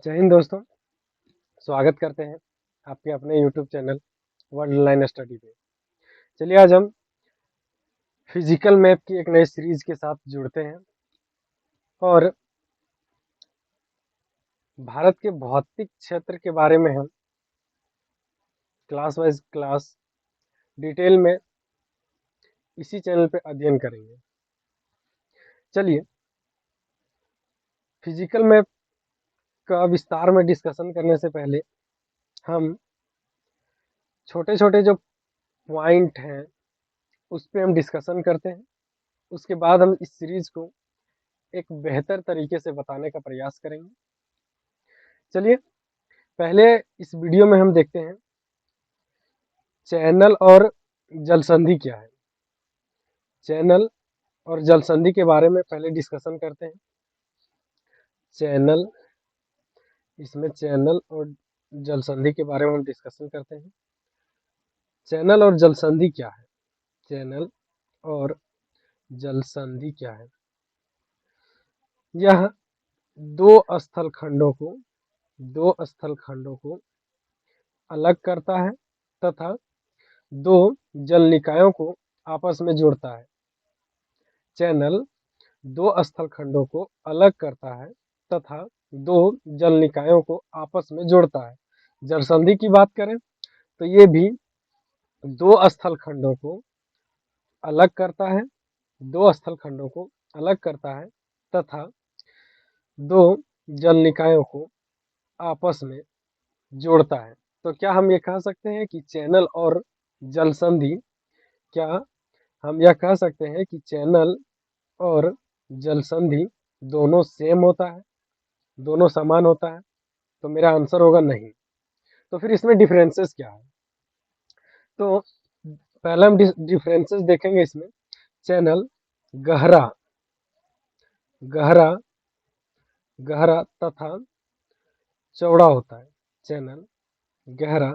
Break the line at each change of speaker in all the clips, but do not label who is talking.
जय हिंद दोस्तों। स्वागत करते हैं आपके अपने YouTube channel world line study पे। चलिए आज हम फिजिकल मैप की एक नई सीरीज के साथ जुड़ते हैं और भारत के भौतिक क्षेत्र के बारे में हम क्लास वाइज क्लास डिटेल में इसी चैनल पे अध्ययन करेंगे। चलिए फिजिकल मैप का विस्तार में डिस्कशन करने से पहले हम छोटे छोटे जो पॉइंट हैं उस पे हम डिस्कशन करते हैं। उसके बाद हम इस सीरीज को एक बेहतर तरीके से बताने का प्रयास करेंगे। चलिए पहले इस वीडियो में हम देखते हैं चैनल और जलसंधि क्या है। चैनल और जलसंधि के बारे में पहले डिस्कशन करते हैं। चैनल, इसमें चैनल और जलसंधि के बारे में हम डिस्कशन करते हैं। चैनल और जलसंधि क्या है? चैनल और जलसंधि क्या है? यह दो स्थल खंडों को अलग करता है तथा दो जल निकायों को आपस में जोड़ता है। चैनल दो स्थल खंडों को अलग करता है तथा दो जल निकायों को आपस में जोड़ता है। जलसंधि की बात करें तो ये भी दो स्थल खंडों को अलग करता है, दो स्थल खंडों को अलग करता है तथा दो जल निकायों को आपस में जोड़ता है। तो क्या हम ये कह सकते हैं कि चैनल और जलसंधि, क्या हम यह कह सकते हैं कि चैनल और जलसंधि दोनों सेम होता है, दोनों समान होता है? तो मेरा आंसर होगा नहीं। तो फिर इसमें डिफरेंसेस क्या है? तो पहले हम डिफरेंसेस देखेंगे इसमें। चैनल गहरा गहरा गहरा तथा चौड़ा होता है। चैनल गहरा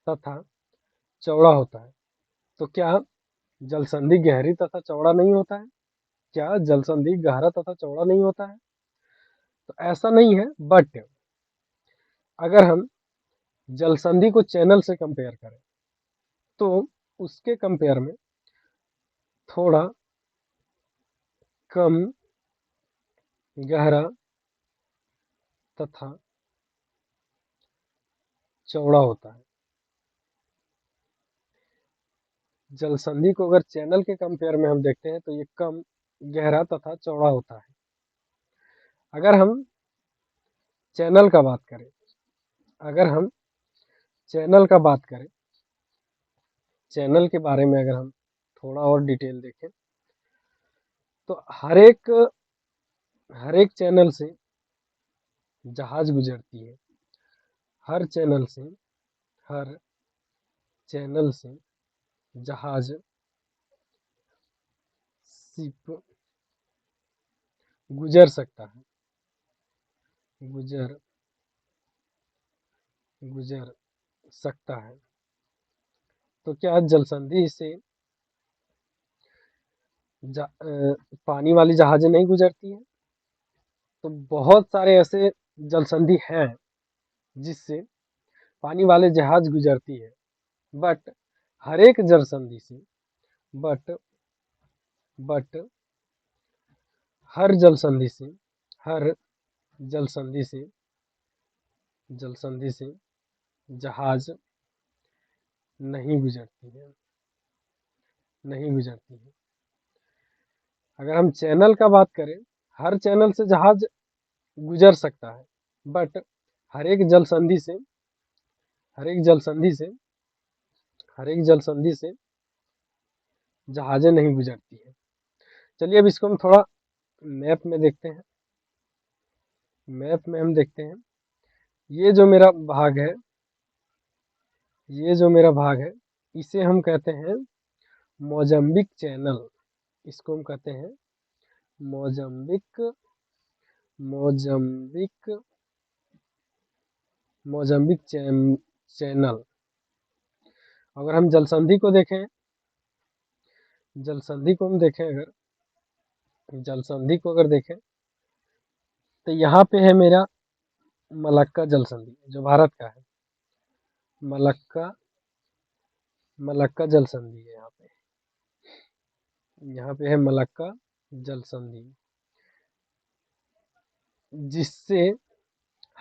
तथा चौड़ा होता है। तो क्या जलसंधि गहरी तथा चौड़ा नहीं होता है? क्या जलसंधि गहरा तथा चौड़ा नहीं होता है? तो ऐसा नहीं है, बट अगर हम जलसंधि को चैनल से कंपेयर करें तो उसके कंपेयर में थोड़ा कम गहरा तथा चौड़ा होता है। जलसंधि को अगर चैनल के कंपेयर में हम देखते हैं तो ये कम गहरा तथा चौड़ा होता है। अगर हम चैनल का बात करें अगर हम चैनल का बात करें चैनल के बारे में अगर हम थोड़ा और डिटेल देखें तो हर एक चैनल से जहाज गुजरती है। हर चैनल से हर चैनल से जहाज, शिप गुजर सकता है, गुजर गुजर सकता है। तो क्या जलसंधि से पानी वाली जहाजें नहीं गुजरती हैं? तो बहुत सारे ऐसे जलसंधि हैं जिससे पानी वाले जहाज गुजरती है, बट हर एक जलसंधि से बट बट हर जलसंधि से हर जलसंधि से जलसंधि से जहाज नहीं गुजरती है, नहीं गुजरती है। अगर हम चैनल का बात करें, हर चैनल से जहाज गुजर सकता है, बट हर एक जलसंधि से हर एक जलसंधि से हर एक जलसंधि से जहाजें नहीं गुजरती है। चलिए अब इसको हम थोड़ा मैप में देखते हैं। मैप में हम देखते हैं, ये जो मेरा भाग है ये जो मेरा भाग है इसे हम कहते हैं मोजाम्बिक चैनल। इसको हम कहते हैं मोजाम्बिक मोजाम्बिक मोजाम्बिक चैनल। अगर हम जलसंधि को देखें जलसंधि को हम देखें अगर जलसंधि को अगर देखें तो यहाँ पे है मेरा मलक्का जल संधि जो भारत का है, मलक्का मलक्का जल संधि है यहाँ पे। यहाँ पे है मलक्का जल संधि, जिससे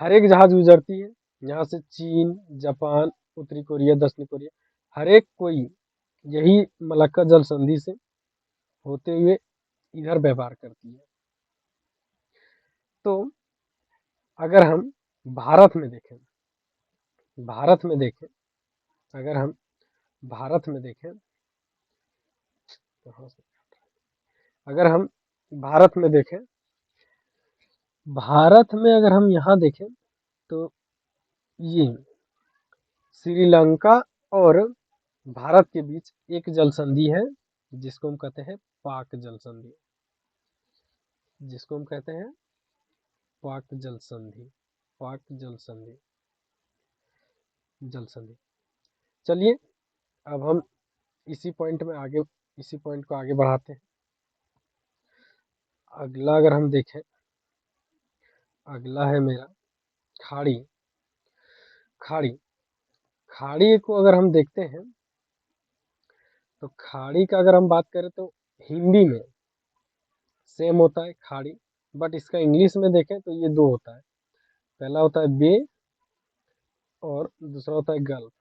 हर एक जहाज गुजरती है। यहाँ से चीन, जापान, उत्तरी कोरिया, दक्षिणी कोरिया, हर एक कोई यही मलक्का जल संधि से होते हुए इधर व्यापार करती है। तो अगर हम भारत में देखें, भारत में देखें अगर हम भारत में देखें अगर हम भारत में देखें भारत में अगर हम यहाँ देखें तो ये श्रीलंका और भारत के बीच एक जल संधि है, जिसको हम कहते हैं पाक जल संधि, जिसको हम कहते हैं पाक जल संधि, पाक जल संधि, जल संधि। चलिए अब हम इसी पॉइंट में आगे, इसी पॉइंट को आगे बढ़ाते हैं। अगला अगर हम देखें, अगला है मेरा खाड़ी। खाड़ी खाड़ी को अगर हम देखते हैं तो खाड़ी का अगर हम बात करें तो हिंदी में सेम होता है खाड़ी, बट इसका इंग्लिश में देखें तो ये दो होता है। पहला होता है बे और दूसरा होता है गल्फ।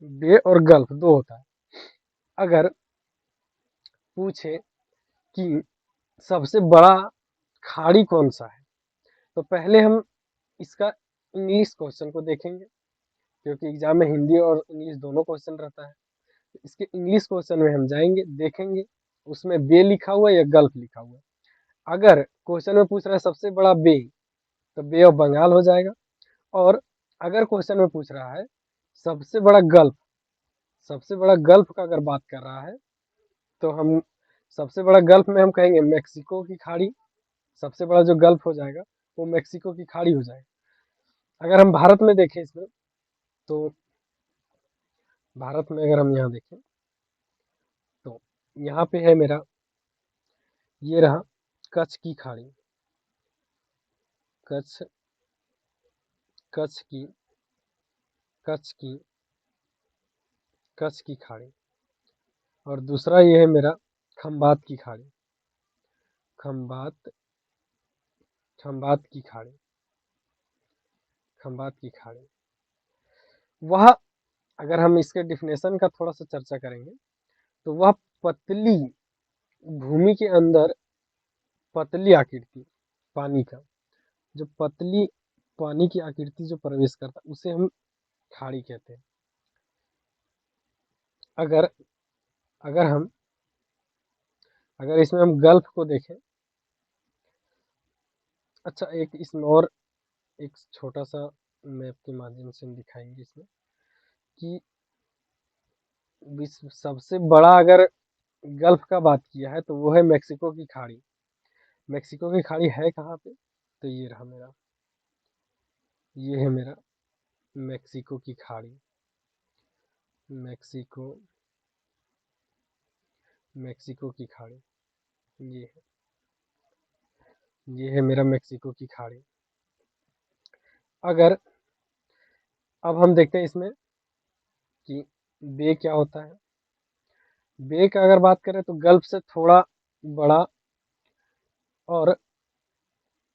बे और गल्फ दो होता है। अगर पूछे कि सबसे बड़ा खाड़ी कौन सा है, तो पहले हम इसका इंग्लिश क्वेश्चन को देखेंगे, क्योंकि एग्जाम में हिंदी और इंग्लिश दोनों क्वेश्चन रहता है। इसके इंग्लिश क्वेश्चन में हम जाएंगे, देखेंगे उसमें बे लिखा हुआ है या गल्फ लिखा हुआ है। अगर क्वेश्चन में पूछ रहा है सबसे बड़ा बे, तो बे ऑफ बंगाल हो जाएगा। और अगर क्वेश्चन में पूछ रहा है सबसे बड़ा गल्फ, सबसे बड़ा गल्फ का अगर बात कर रहा है तो हम सबसे बड़ा गल्फ में हम कहेंगे मेक्सिको की खाड़ी। सबसे बड़ा जो गल्फ हो जाएगा वो मेक्सिको की खाड़ी हो जाएगा। अगर हम भारत में देखें इसमें, तो भारत में अगर हम यहाँ देखें तो यहाँ पे है मेरा, ये रहा कच्छ की खाड़ी। कच्छ कच्छ की कच्छ की कच्छ की खाड़ी। और दूसरा ये है मेरा खंबात की खाड़ी। खंबात खंबात की खाड़ी, खंबात की खाड़ी। वह, अगर हम इसके डिफिनेशन का थोड़ा सा चर्चा करेंगे तो वह पतली भूमि के अंदर, पतली आकृति पानी का, जो पतली पानी की आकृति जो प्रवेश करता उसे हम खाड़ी कहते हैं। अगर अगर हम अगर इसमें हम गल्फ को देखें, अच्छा एक इसमें और एक छोटा सा मैप के माध्यम से हम दिखाएंगे इसमें कि विश्व सबसे बड़ा अगर गल्फ का बात किया है तो वो है मेक्सिको की खाड़ी। मेक्सिको की खाड़ी है कहाँ पे, तो ये रहा मेरा, ये है मेरा मेक्सिको की खाड़ी। मेक्सिको मेक्सिको की खाड़ी, ये है, ये है मेरा मेक्सिको की खाड़ी। अगर अब हम देखते हैं इसमें कि बे क्या होता है। बे का अगर बात करें तो गल्फ से थोड़ा बड़ा, और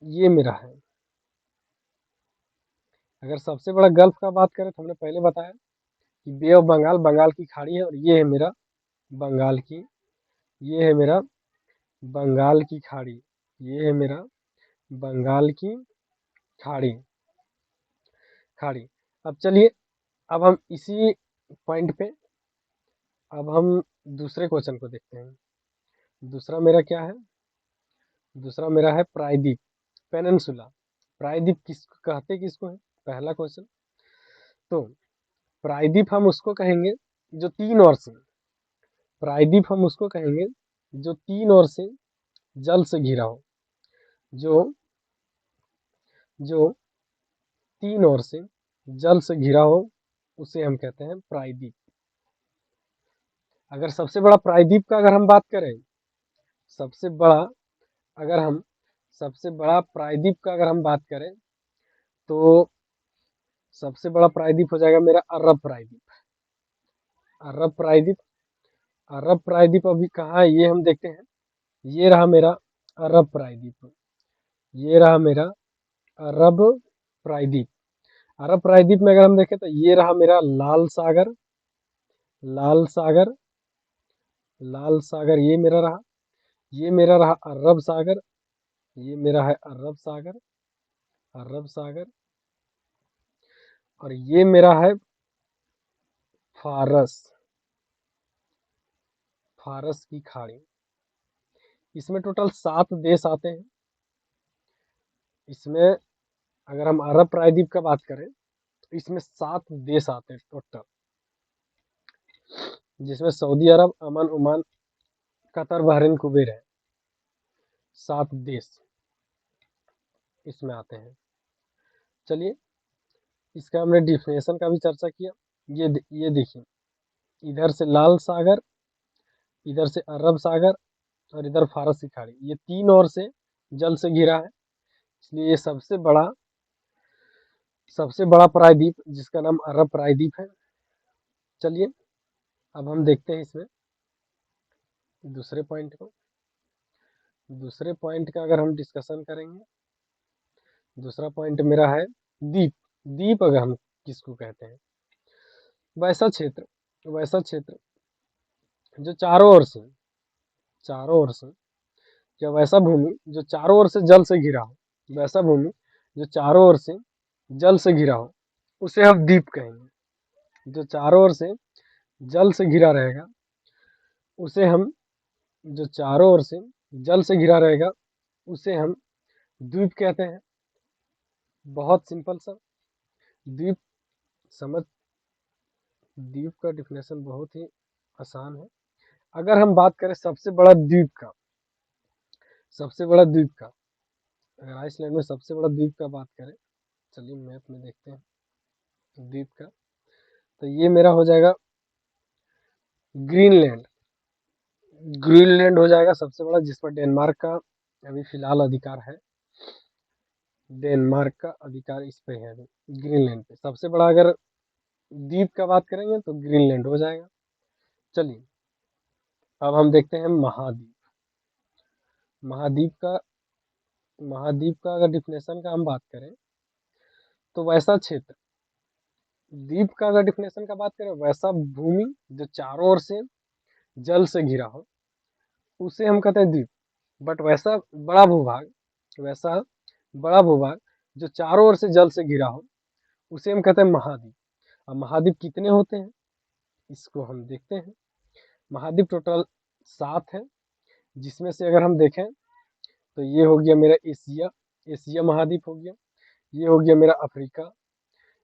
ये मेरा है। अगर सबसे बड़ा गल्फ का बात करें तो हमने पहले बताया कि बे ऑफ बंगाल बंगाल की खाड़ी है, और ये है मेरा बंगाल की, ये है मेरा बंगाल की खाड़ी, ये है मेरा बंगाल की खाड़ी खाड़ी। अब चलिए, अब हम इसी पॉइंट पे अब हम दूसरे क्वेश्चन को देखते हैं। दूसरा मेरा क्या है, दूसरा मेरा है प्रायद्वीप, पेनिनसुला। प्रायद्वीप किसको कहते, किसको है, पहला क्वेश्चन। तो प्रायद्वीप हम उसको कहेंगे जो तीन ओर से, प्रायद्वीप हम उसको कहेंगे जो तीन ओर से जल से घिरा हो, जो जो तीन ओर से जल से घिरा हो, उसे हम कहते हैं प्रायद्वीप। अगर सबसे बड़ा प्रायद्वीप का अगर हम बात करें, सबसे बड़ा, अगर हम सबसे बड़ा प्रायद्वीप का अगर हम बात करें तो सबसे बड़ा प्रायद्वीप हो जाएगा मेरा अरब प्रायद्वीप। अरब प्रायद्वीप, अरब प्रायद्वीप अभी कहाँ है ये हम देखते हैं। ये रहा मेरा अरब प्रायद्वीप, ये रहा मेरा अरब प्रायद्वीप। अरब प्रायद्वीप में अगर हम देखें तो ये रहा मेरा लाल सागर, लाल सागर, लाल सागर ये मेरा रहा। ये मेरा रहा अरब सागर, ये मेरा है अरब सागर, अरब सागर। और ये मेरा है फारस, फारस की खाड़ी। इसमें टोटल 7 देश आते हैं। इसमें अगर हम अरब प्रायद्वीप का बात करें तो इसमें 7 देश आते हैं टोटल, जिसमें सऊदी अरब, अमन, ओमान, कतर, बहरीन, कुवैत है। 7 देश इसमें आते हैं। चलिए, इसका हमने डिफिनेशन का भी चर्चा किया। ये देखिए, इधर से लाल सागर, इधर से अरब सागर और इधर फारस की खाड़ी, ये 3 ओर से जल से घिरा है। इसलिए ये सबसे बड़ा प्रायद्वीप जिसका नाम अरब प्रायद्वीप है। चलिए, अब हम देखते हैं इसमें दूसरे पॉइंट को। दूसरे पॉइंट का अगर हम डिस्कशन करेंगे, दूसरा पॉइंट मेरा है द्वीप। द्वीप अगर हम किसको कहते हैं, वैसा क्षेत्र, वैसा क्षेत्र जो चारों ओर से या वैसा भूमि जो चारों ओर से जल से घिरा हो, वैसा भूमि जो चारों ओर से जल से घिरा हो, उसे हम द्वीप कहेंगे। जो चारों ओर से जल से घिरा रहेगा उसे हम, जो चारों ओर से जल से घिरा रहेगा उसे हम द्वीप कहते हैं। बहुत सिंपल सा द्वीप समझ, द्वीप का डिफिनेशन बहुत ही आसान है। अगर हम बात करें सबसे बड़ा द्वीप का, सबसे बड़ा द्वीप का, अगर आइसलैंड में सबसे बड़ा द्वीप का बात करें, चलिए मैप में देखते हैं द्वीप का, तो ये मेरा हो जाएगा ग्रीनलैंड। ग्रीनलैंड हो जाएगा सबसे बड़ा, जिस पर डेनमार्क का अभी फिलहाल अधिकार है। डेनमार्क का अधिकार इस पे है अभी, ग्रीनलैंड पे। सबसे बड़ा अगर द्वीप का बात करेंगे तो ग्रीनलैंड हो जाएगा। चलिए, अब हम देखते हैं महाद्वीप। महाद्वीप का, महाद्वीप का अगर डिफिनेशन का हम बात करें तो वैसा क्षेत्र, द्वीप का अगर डिफिनेशन का बात करें, वैसा भूमि जो चारों ओर से जल से घिरा हो उसे हम कहते हैं द्वीप। बट वैसा बड़ा भूभाग, वैसा बड़ा भूभाग जो चारों ओर से जल से घिरा हो उसे हम कहते हैं महाद्वीप। अब महाद्वीप कितने होते हैं इसको हम देखते हैं। महाद्वीप टोटल 7 है, जिसमें से अगर हम देखें तो ये हो गया मेरा एशिया, एशिया महाद्वीप हो गया। ये हो गया मेरा अफ्रीका,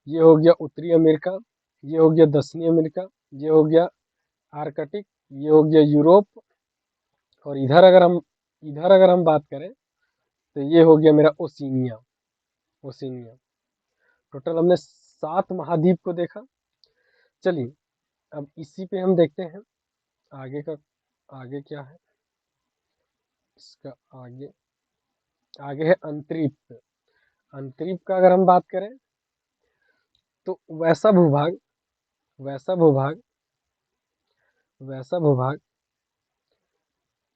ये हो गया उत्तरी अमेरिका, ये हो गया दक्षिणी अमेरिका, ये हो गया आर्कटिक, ये हो गया यूरोप। और इधर अगर हम बात करें तो ये हो गया मेरा ओशिनिया, ओशिनिया। टोटल हमने 7 महाद्वीप को देखा। चलिए, अब इसी पे हम देखते हैं आगे का, आगे क्या है इसका, आगे आगे है अंतरिक्ष। अंतरिक्ष का अगर हम बात करें तो वैसा भूभाग, वैसा भूभाग, वैसा भूभाग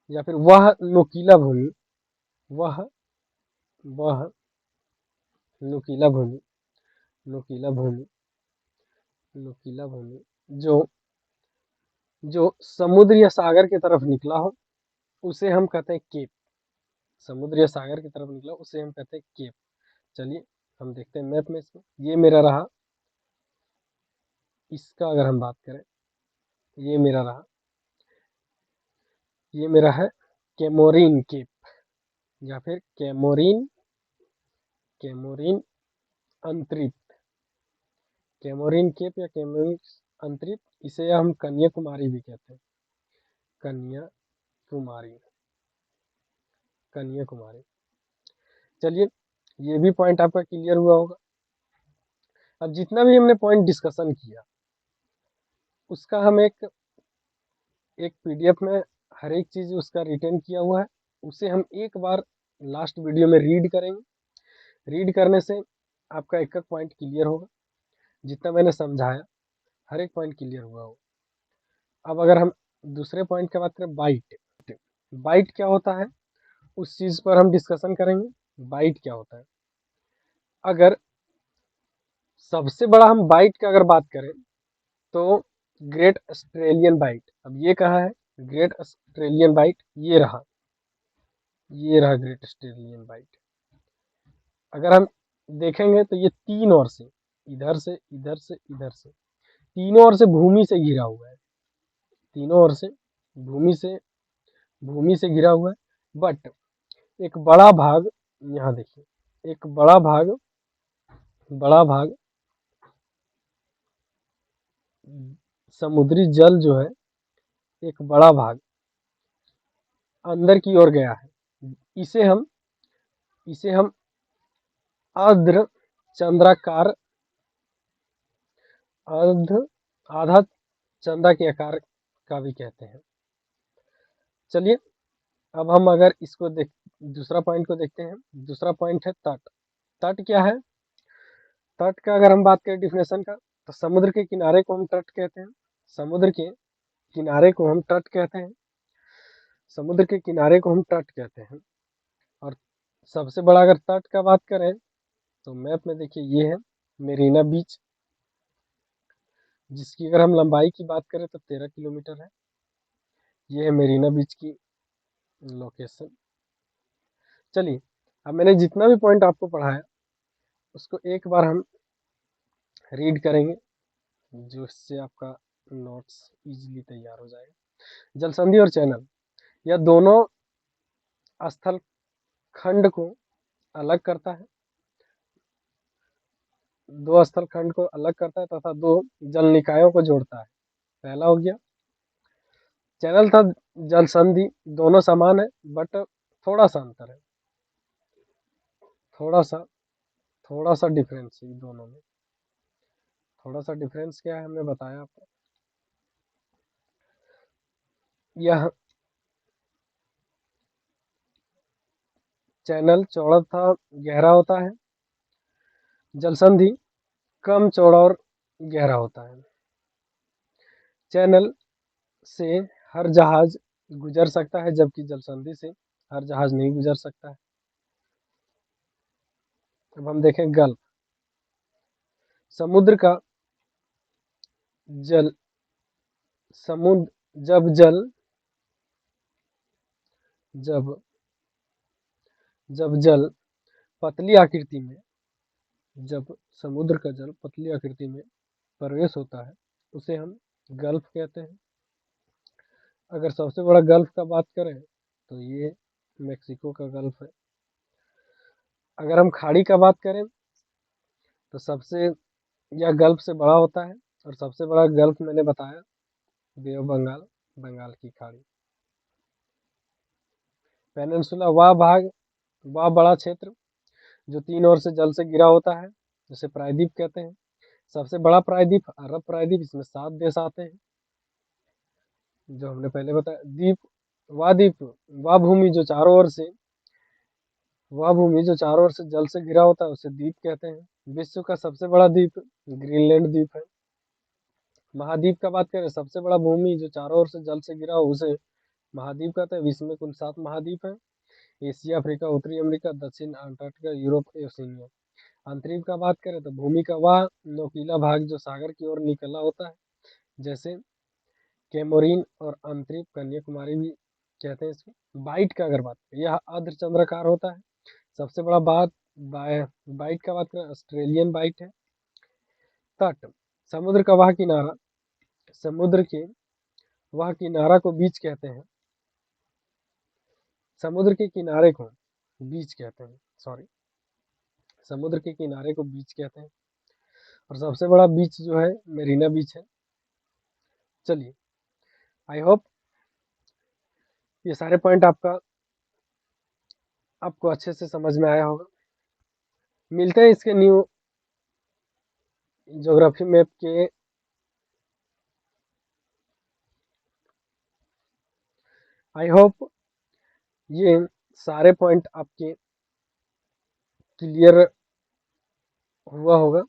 या फिर वह नुकीला भूमि, वह वह नुकीला भूमि, नुकीला भूमि, नुकीला भूमि जो जो समुद्र या सागर की तरफ निकला हो उसे हम कहते हैं केप। समुद्र या सागर की तरफ निकला उसे हम कहते हैं केप। चलिए, हम देखते हैं मैप में इसमें। ये मेरा रहा, इसका अगर हम बात करें, ये मेरा रहा, ये मेरा है कैमोरीन केप या फिर कैमोरीन, कैमोरीन अंतरिक्ष, कैमोरीन केप या कैमोरीन अंतरिक्ष। इसे हम कन्याकुमारी भी कहते हैं, कन्याकुमारी, कन्याकुमारी। चलिए, ये भी पॉइंट आपका क्लियर हुआ होगा। अब जितना भी हमने पॉइंट डिस्कशन किया उसका हम एक एक पीडीएफ में हर एक चीज उसका रिटेन किया हुआ है, उसे हम एक बार लास्ट वीडियो में रीड करेंगे। रीड करने से आपका एक एक पॉइंट क्लियर होगा। जितना मैंने समझाया हर एक पॉइंट क्लियर हुआ हो। अब अगर हम दूसरे पॉइंट की बात करें, बाइट। बाइट क्या होता है उस चीज पर हम डिस्कशन करेंगे। बाइट क्या होता है, अगर सबसे बड़ा हम बाइट का अगर बात करें तो ग्रेट ऑस्ट्रेलियन बाइट। अब ये कहाँ है ग्रेट ऑस्ट्रेलियन बाइट, ये रहा ग्रेट ऑस्ट्रेलियन बाइट। अगर हम देखेंगे तो ये तीन ओर से, इधर से इधर से इधर से, तीनों ओर से भूमि से घिरा हुआ है। तीनों ओर से भूमि से भूमि से घिरा हुआ है। बट एक बड़ा भाग, यहाँ देखिए, एक बड़ा भाग समुद्री जल जो है, एक बड़ा भाग अंदर की ओर गया है। इसे हम अर्ध चंद्राकार, अर्ध आधा चंदा के आकार का भी कहते हैं। चलिए अब हम अगर इसको देख दूसरा पॉइंट को देखते हैं। दूसरा पॉइंट है तट। तट क्या है, तट का अगर हम बात करें डिफिनेशन का, तो समुद्र के किनारे को हम तट कहते हैं। समुद्र के किनारे को हम तट कहते हैं। समुद्र के किनारे को हम तट कहते हैं। और सबसे बड़ा अगर तट का बात करें तो मैप में देखिए ये है मेरीना बीच, जिसकी अगर हम लंबाई की बात करें तो 13 किलोमीटर है। ये है मेरीना बीच की लोकेशन। चलिए अब मैंने जितना भी पॉइंट आपको पढ़ाया उसको एक बार हम रीड करेंगे, जो इससे आपका नोट्स इजीली तैयार हो जाएगा। जलसंधि और चैनल, यह दोनों स्थल खंड को अलग करता है, दो स्थल खंड को अलग करता है तथा दो जल निकायों को जोड़ता है। पहला हो गया चैनल था जल संधि, दोनों समान है बट थोड़ा सा अंतर है, थोड़ा सा थोड़ा सा डिफरेंस है दोनों में। थोड़ा सा डिफरेंस क्या है हमने बताया आपको। यह चैनल चौड़ा तथा गहरा होता है, जल संधि कम चौड़ा और गहरा होता है। चैनल से हर जहाज गुजर सकता है जबकि जल संधि से हर जहाज नहीं गुजर सकता है। अब हम देखें गल्फ। समुद्र का जल समुद्र जब जब जल पतली आकृति में जब समुद्र का जल पतली आकृति में प्रवेश होता है उसे हम गल्फ कहते हैं। अगर सबसे बड़ा गल्फ का बात करें तो ये मेक्सिको का गल्फ है। अगर हम खाड़ी का बात करें तो सबसे यह गल्फ से बड़ा होता है, और सबसे बड़ा गल्फ मैंने बताया बे ऑफ बंगाल, बंगाल की खाड़ी। पेनिनसुला वह बड़ा क्षेत्र जो तीन ओर से जल से घिरा होता है, जिसे प्रायद्वीप कहते हैं। सबसे बड़ा प्रायद्वीप अरब प्रायद्वीप, इसमें 7 देश आते हैं जो हमने पहले बताया। द्वीप वह भूमि जो चारों ओर से जल से घिरा होता है उसे द्वीप कहते हैं। विश्व का सबसे बड़ा द्वीप ग्रीनलैंड द्वीप है। महाद्वीप का बात करें, सबसे बड़ा भूमि जो चारों ओर से जल से घिरा हो उसे महाद्वीप कहते हैं। विश्व में कुल 7 महाद्वीप हैं, एशिया, अफ्रीका, उत्तरी अमेरिका, दक्षिण अंटार्कटिका, यूरोप, ओशिनिया। अंतरिक्ष का बात करें तो भूमि का वह नोकीला भाग जो सागर की ओर निकला होता है, जैसे कैमोरीन और अंतरिक्ष कन्याकुमारी भी कहते हैं इसको। बाइट का अगर बात करें, यह अर्धचंद्राकार होता है। सबसे बड़ा बाइट का बात करें ऑस्ट्रेलियन बाइट है। तट समुद्र का वह किनारा, समुद्र के वह किनारा को बीच कहते हैं। समुद्र के किनारे को बीच कहते हैं, सॉरी, समुद्र के किनारे को बीच कहते हैं। और सबसे बड़ा बीच जो है मेरीना बीच है। चलिए आई होप ये सारे पॉइंट आपको अच्छे से समझ में आया होगा। मिलते हैं इसके न्यू ज्योग्राफी मैप के आई होप ये सारे पॉइंट आपके क्लियर हुआ होगा।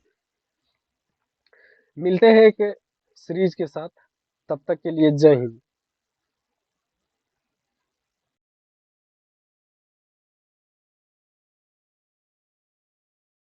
मिलते हैं एक सीरीज के साथ, तब तक के लिए जय हिंद।